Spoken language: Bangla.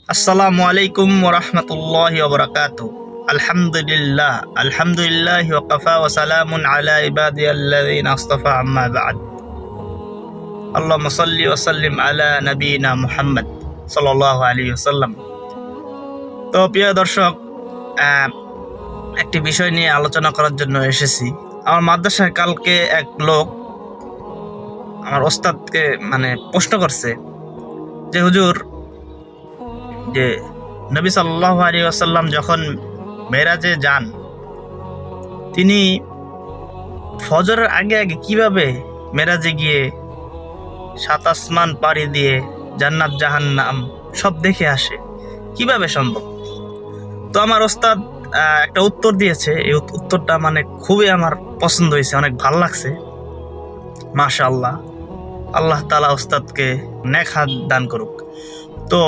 আসসালামু আলাইকুম ওয়া রাহমাতুল্লাহি ওয়া বারাকাতুহু। আলহামদুলিল্লাহ ওয়া কাফা ওয়া সালামুন আলা ইবাদিয়াল্লাযিনা আসতাফা আম্মা বা'দ। আল্লাহুম্মা সাল্লি ওয়া সাল্লিম আলা নাবিয়িনা মুহাম্মদ সাল্লাল্লাহু আলাইহি ওয়াসাল্লাম। তো প্রিয় দর্শক, একটি বিষয় নিয়ে আলোচনা করার জন্য এসেছি। আমার মাদ্রাসায় কালকে এক লোক আমার ওস্তাদকে প্রশ্ন করছে যে হুজুর, যে নবী সাল্লাল্লাহু আলাইহি ওয়াসাল্লাম যখন মেরাজে যান, তিনি ফজরের আগে আগে কিভাবে মেরাজে গিয়ে সাত আসমান পাড়ি দিয়ে জান্নাত জাহান্নাম সব দেখে আসে, কিভাবে সম্ভব? তো আমার ওস্তাদ একটা উত্তর দিয়েছে। এই উত্তরটা খুবই আমার পছন্দ হয়েছে, অনেক ভালো লাগছে। মাশাআল্লাহ, আল্লাহ তাআলা ওস্তাদকে নেক হাত দান করুক। তো